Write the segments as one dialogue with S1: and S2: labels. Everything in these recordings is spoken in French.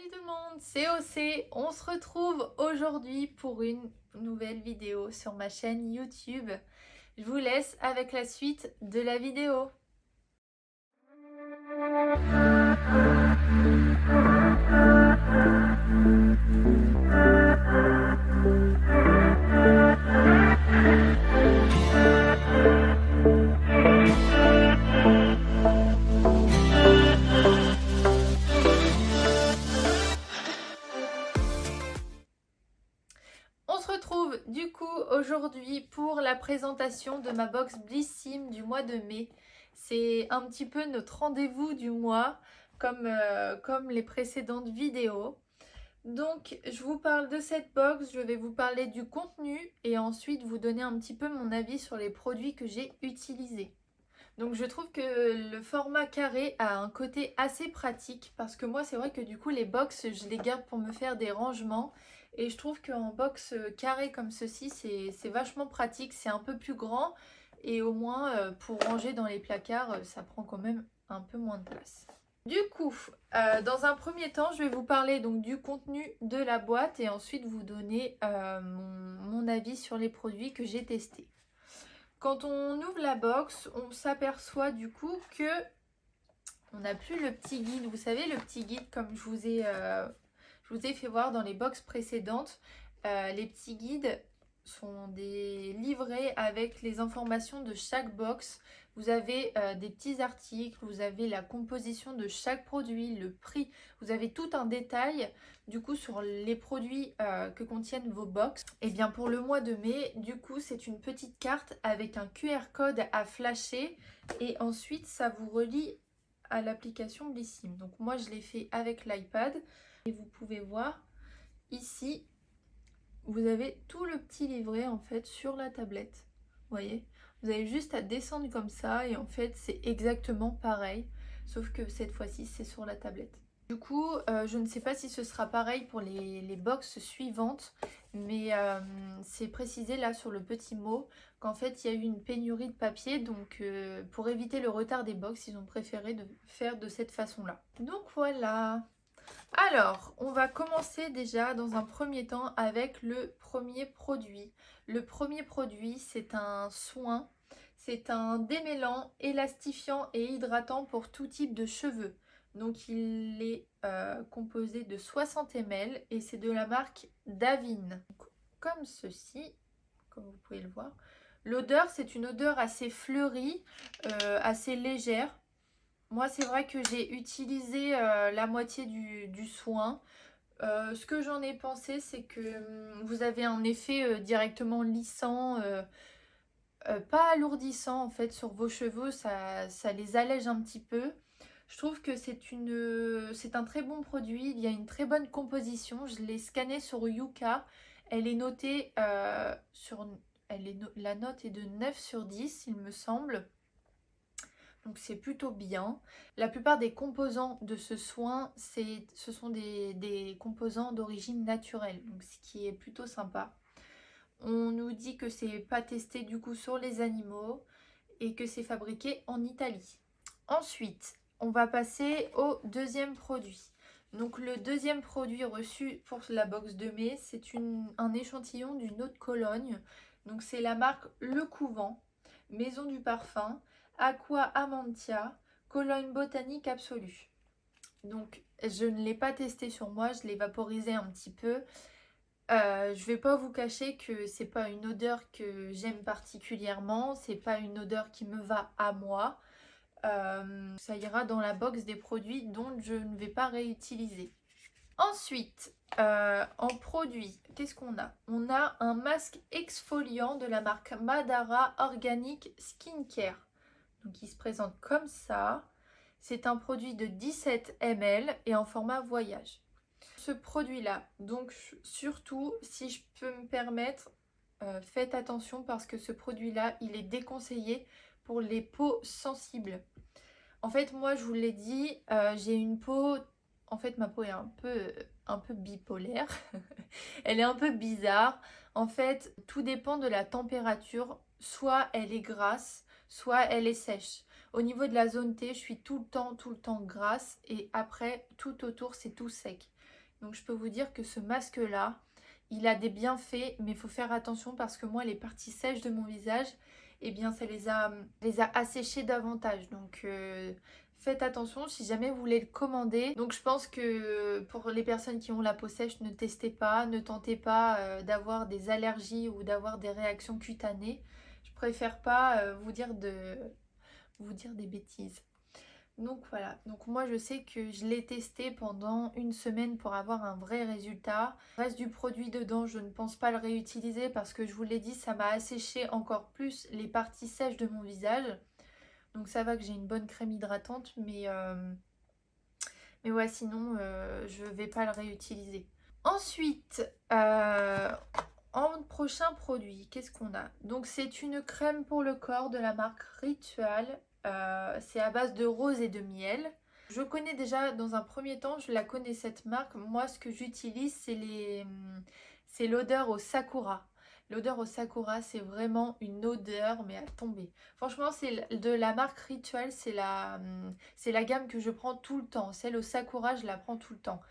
S1: Salut tout le monde, c'est OC. On se retrouve aujourd'hui pour une nouvelle vidéo sur ma chaîne YouTube. Je vous laisse avec la suite de la vidéo. On se retrouve du coup aujourd'hui pour la présentation de ma box Blissim du mois de mai. C'est un petit peu notre rendez-vous du mois comme les précédentes vidéos. Donc je vous parle de cette box, je vais vous parler du contenu et ensuite vous donner un petit peu mon avis sur les produits que j'ai utilisés. Donc je trouve que le format carré a un côté assez pratique parce que moi c'est vrai que du coup les box je les garde pour me faire des rangements et je trouve qu'en box carré comme ceci c'est vachement pratique, c'est un peu plus grand et au moins pour ranger dans les placards ça prend quand même un peu moins de place. Du coup, dans un premier temps, je vais vous parler donc du contenu de la boîte et ensuite vous donner mon avis sur les produits que j'ai testés. Quand on ouvre la box, on s'aperçoit du coup que on n'a plus le petit guide. Vous savez, le petit guide comme je vous ai fait voir dans les box précédentes. Les petits guides sont des livrets avec les informations de chaque box. Vous avez des petits articles, vous avez la composition de chaque produit, le prix. Vous avez tout un détail du coup sur les produits que contiennent vos box. Et bien pour le mois de mai, du coup c'est une petite carte avec un QR code à flasher et ensuite ça vous relie à l'application Blissim. Donc moi je l'ai fait avec l'iPad et vous pouvez voir ici vous avez tout le petit livret en fait sur la tablette. Vous voyez, vous avez juste à descendre comme ça et en fait c'est exactement pareil sauf que cette fois-ci c'est sur la tablette. Du coup je ne sais pas si ce sera pareil pour les box suivantes mais c'est précisé là sur le petit mot qu'en fait il y a eu une pénurie de papier donc pour éviter le retard des box ils ont préféré de faire de cette façon là. Donc voilà. Alors, on va commencer déjà dans un premier temps avec le premier produit. Le premier produit, c'est un soin. C'est un démêlant, élastifiant et hydratant pour tout type de cheveux. Donc, il est composé de 60 ml et c'est de la marque Davine. Comme ceci, comme vous pouvez le voir. L'odeur, c'est une odeur assez fleurie, assez légère. Moi, c'est vrai que j'ai utilisé la moitié du soin. Ce que j'en ai pensé, c'est que vous avez un effet directement lissant, pas alourdissant en fait sur vos cheveux, ça les allège un petit peu. Je trouve que c'est un très bon produit, il y a une très bonne composition. Je l'ai scanné sur Yuka, elle est notée la note est de 9 sur 10, il me semble. Donc c'est plutôt bien. La plupart des composants de ce soin, ce sont des composants d'origine naturelle, donc ce qui est plutôt sympa. On nous dit que c'est pas testé du coup sur les animaux et que c'est fabriqué en Italie. Ensuite, on va passer au deuxième produit. Donc le deuxième produit reçu pour la box de mai, c'est un échantillon d'une eau de Cologne. Donc c'est la marque Le Couvent, Maison du Parfum, Aqua Amantia, Cologne Botanique Absolue. Donc je ne l'ai pas testé sur moi, je l'ai vaporisé un petit peu. Je vais pas vous cacher que c'est pas une odeur que j'aime particulièrement, c'est pas une odeur qui me va à moi. Ça ira dans la box des produits dont je ne vais pas réutiliser. Ensuite, en produit, qu'est-ce qu'on a? On a un masque exfoliant de la marque Madara Organic Skincare. Donc il se présente comme ça. C'est un produit de 17 ml et en format voyage. Ce produit-là, donc surtout si je peux me permettre, faites attention parce que ce produit-là, il est déconseillé pour les peaux sensibles. En fait, moi, je vous l'ai dit, j'ai une peau... En fait, ma peau est un peu bipolaire. Elle est un peu bizarre. En fait, tout dépend de la température. Soit elle est grasse, soit elle est sèche. Au niveau de la zone T, je suis tout le temps grasse. Et après, tout autour, c'est tout sec. Donc je peux vous dire que ce masque-là, il a des bienfaits, mais il faut faire attention parce que moi, les parties sèches de mon visage, eh bien, ça les a asséchées davantage. Donc faites attention si jamais vous voulez le commander. Donc je pense que pour les personnes qui ont la peau sèche, ne testez pas, ne tentez pas d'avoir des allergies ou d'avoir des réactions cutanées. Je préfère pas vous dire des bêtises. Donc voilà, donc moi je sais que je l'ai testé pendant une semaine pour avoir un vrai résultat. Le reste du produit dedans, je ne pense pas le réutiliser parce que je vous l'ai dit, ça m'a asséché encore plus les parties sèches de mon visage. Donc ça va que j'ai une bonne crème hydratante, mais ouais, sinon je vais pas le réutiliser. Ensuite, en prochain produit, qu'est-ce qu'on a? Donc c'est une crème pour le corps de la marque Ritual. C'est à base de rose et de miel. Je connais déjà dans un premier temps, je la connais cette marque. Moi, ce que j'utilise, c'est l'odeur au sakura. L'odeur au sakura, c'est vraiment une odeur, mais à tomber. Franchement, c'est de la marque Ritual, c'est la gamme que je prends tout le temps. Celle au sakura, je la prends tout le temps.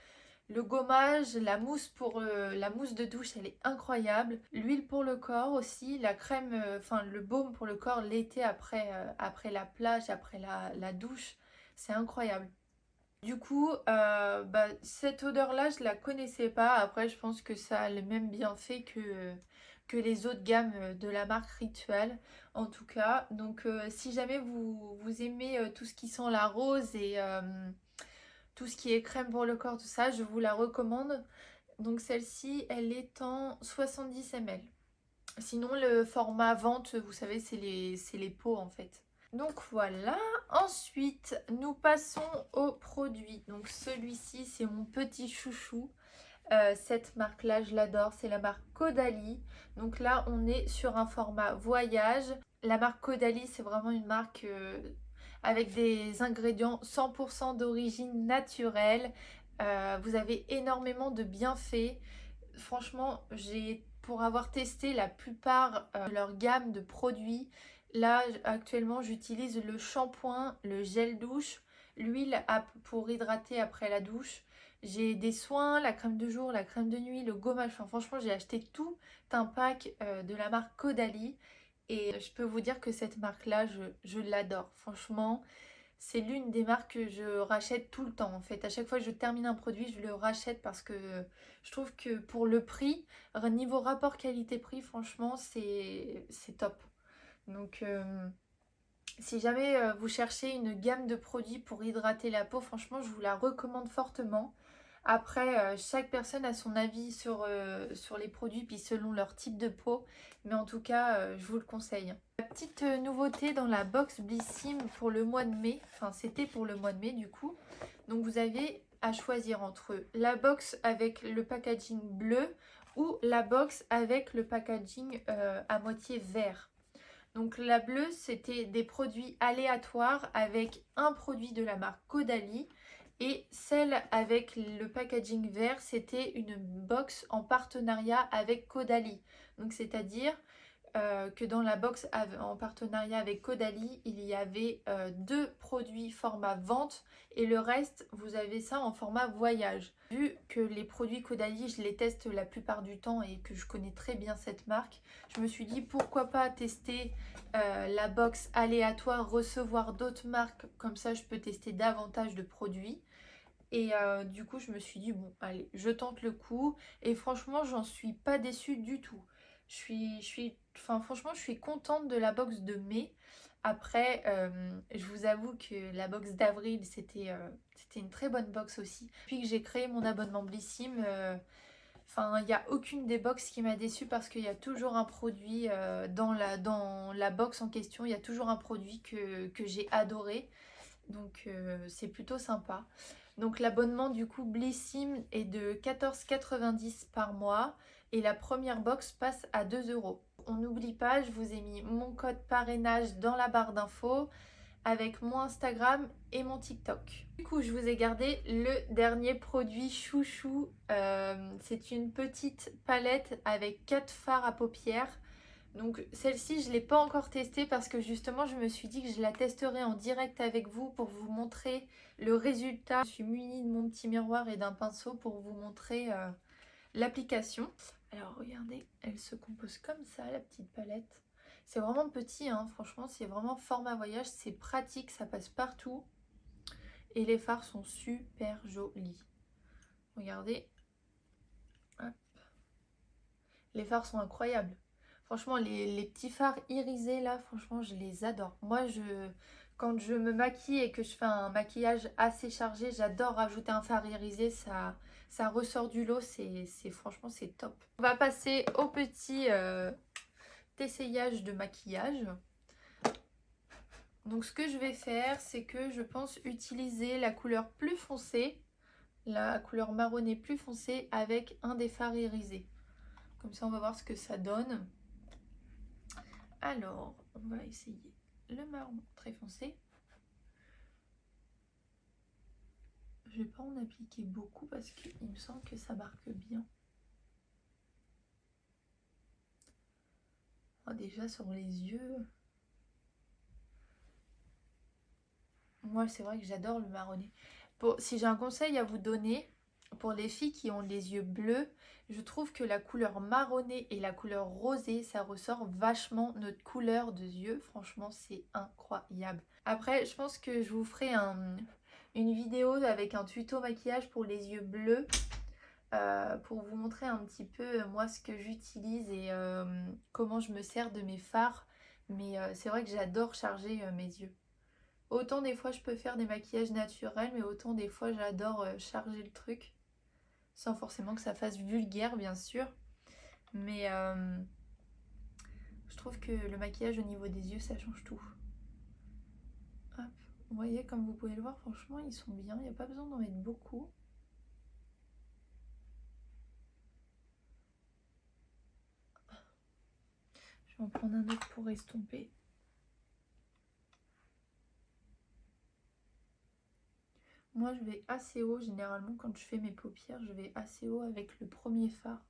S1: Le gommage, la mousse la mousse de douche, elle est incroyable. L'huile pour le corps aussi, la crème, enfin le baume pour le corps l'été après la plage, après la douche, c'est incroyable. Du coup, cette odeur-là, je la connaissais pas. Après, je pense que ça a le même bienfait que les autres gammes de la marque Ritual, en tout cas. Donc, si jamais vous aimez tout ce qui sent la rose et tout ce qui est crème pour le corps, tout ça, je vous la recommande. Donc celle-ci, elle est en 70 ml. Sinon, le format vente, vous savez, c'est les pots en fait. Donc voilà. Ensuite, nous passons au produit. Donc celui-ci, c'est mon petit chouchou. Cette marque-là, je l'adore. C'est la marque Caudalie. Donc là, on est sur un format voyage. La marque Caudalie, c'est vraiment une marque avec des ingrédients 100% d'origine naturelle. Vous avez énormément de bienfaits. Franchement, pour avoir testé la plupart de leur gamme de produits, là actuellement j'utilise le shampoing, le gel douche, l'huile pour hydrater après la douche. J'ai des soins, la crème de jour, la crème de nuit, le gommage. Enfin, franchement, j'ai acheté tout un pack de la marque Caudalie. Et je peux vous dire que cette marque-là, je l'adore. Franchement, c'est l'une des marques que je rachète tout le temps en fait. À chaque fois que je termine un produit, je le rachète parce que je trouve que pour le prix, niveau rapport qualité-prix, franchement, c'est top. Donc si jamais vous cherchez une gamme de produits pour hydrater la peau, franchement, je vous la recommande fortement. Après, chaque personne a son avis sur les produits, puis selon leur type de peau. Mais en tout cas, je vous le conseille. La petite nouveauté dans la box Blissim pour le mois de mai, enfin c'était pour le mois de mai du coup. Donc vous avez à choisir entre la box avec le packaging bleu ou la box avec le packaging à moitié vert. Donc la bleue, c'était des produits aléatoires avec un produit de la marque Caudalie. Et celle avec le packaging vert, c'était une box en partenariat avec Caudalie. Donc c'est-à-dire que dans la box en partenariat avec Caudalie, il y avait deux produits format vente et le reste, vous avez ça en format voyage. Vu que les produits Caudalie, je les teste la plupart du temps et que je connais très bien cette marque, je me suis dit pourquoi pas tester la box aléatoire, recevoir d'autres marques, comme ça je peux tester davantage de produits. Et du coup, je me suis dit, bon, allez, je tente le coup. Et franchement, j'en suis pas déçue du tout. Franchement, je suis contente de la box de mai. Après, je vous avoue que la box d'avril, c'était une très bonne box aussi. Depuis que j'ai créé mon abonnement Blissim, il n'y a aucune des box qui m'a déçue parce qu'il y a toujours un produit dans la box en question. Il y a toujours un produit que j'ai adoré. Donc, c'est plutôt sympa. Donc l'abonnement du coup Blissim est de 14,90 € par mois et la première box passe à 2 €. On n'oublie pas, je vous ai mis mon code parrainage dans la barre d'infos avec mon Instagram et mon TikTok. Du coup, je vous ai gardé le dernier produit chouchou. C'est une petite palette avec 4 fards à paupières. Donc celle-ci, je ne l'ai pas encore testée parce que justement, je me suis dit que je la testerai en direct avec vous pour vous montrer le résultat. Je suis munie de mon petit miroir et d'un pinceau pour vous montrer l'application. Alors regardez, elle se compose comme ça, la petite palette. C'est vraiment petit, hein, franchement, c'est vraiment format voyage, c'est pratique, ça passe partout. Et les fards sont super jolis. Regardez. Hop. Les fards sont incroyables. Franchement, les petits fards irisés là, franchement, je les adore. Moi, quand je me maquille et que je fais un maquillage assez chargé, j'adore rajouter un fard irisé. Ça ressort du lot, franchement, c'est top. On va passer au petit essayage de maquillage. Donc, ce que je vais faire, c'est que je pense utiliser la couleur plus foncée, la couleur marronnée plus foncée avec un des fards irisés. Comme ça, on va voir ce que ça donne. Alors, on va essayer le marron très foncé. Je ne vais pas en appliquer beaucoup parce qu'il me semble que ça marque bien. Oh, déjà sur les yeux. Moi, c'est vrai que j'adore le marronné. Si j'ai un conseil à vous donner, pour les filles qui ont les yeux bleus, je trouve que la couleur marronnée et la couleur rosée, ça ressort vachement notre couleur de yeux. Franchement, c'est incroyable. Après, je pense que je vous ferai une vidéo avec un tuto maquillage pour les yeux bleus. Pour vous montrer un petit peu moi ce que j'utilise et comment je me sers de mes fards. Mais c'est vrai que j'adore charger mes yeux. Autant des fois je peux faire des maquillages naturels, mais autant des fois j'adore charger le truc. Sans forcément que ça fasse vulgaire bien sûr. Mais je trouve que le maquillage au niveau des yeux ça change tout. Hop. Vous voyez, comme vous pouvez le voir, franchement ils sont bien, il n'y a pas besoin d'en mettre beaucoup. Je vais en prendre un autre pour estomper. Moi je vais assez haut, généralement quand je fais mes paupières, je vais assez haut avec le premier fard.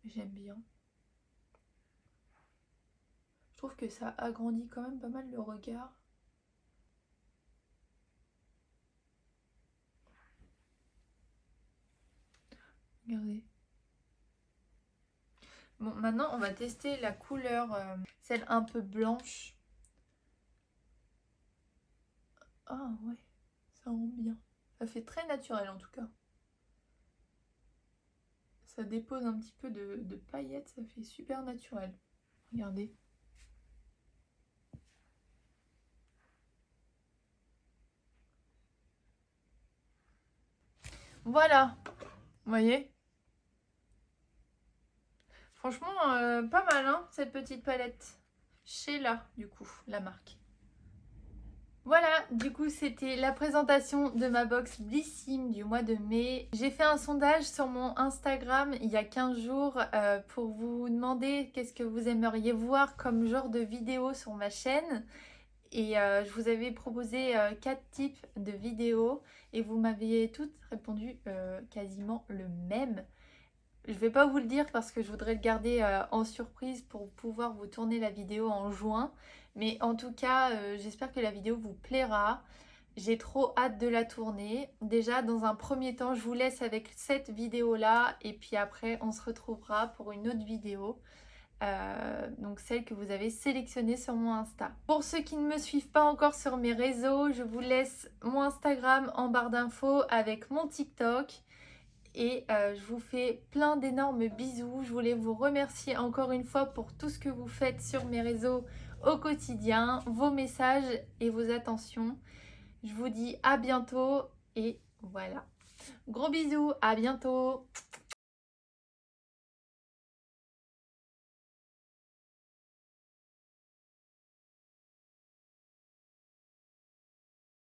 S1: J'aime bien. Je trouve que ça agrandit quand même pas mal le regard. Regardez. Bon, maintenant on va tester la couleur, celle un peu blanche. Ah ouais, ça rend bien. Ça fait très naturel en tout cas. Ça dépose un petit peu de paillettes, ça fait super naturel. Regardez. Voilà, vous voyez? Franchement, pas mal hein, cette petite palette. Sheila, du coup, la marque. Voilà, du coup c'était la présentation de ma box Blissim du mois de mai. J'ai fait un sondage sur mon Instagram il y a 15 jours pour vous demander qu'est-ce que vous aimeriez voir comme genre de vidéo sur ma chaîne. Et je vous avais proposé 4 types de vidéos et vous m'aviez toutes répondu quasiment le même. Je vais pas vous le dire parce que je voudrais le garder en surprise pour pouvoir vous tourner la vidéo en juin. Mais en tout cas, j'espère que la vidéo vous plaira. J'ai trop hâte de la tourner. Déjà, dans un premier temps, je vous laisse avec cette vidéo-là. Et puis après, on se retrouvera pour une autre vidéo. Donc celle que vous avez sélectionnée sur mon Insta. Pour ceux qui ne me suivent pas encore sur mes réseaux, je vous laisse mon Instagram en barre d'infos avec mon TikTok. Et je vous fais plein d'énormes bisous. Je voulais vous remercier encore une fois pour tout ce que vous faites sur mes réseaux au quotidien, vos messages et vos attentions. Je vous dis à bientôt et voilà. Gros bisous, à bientôt.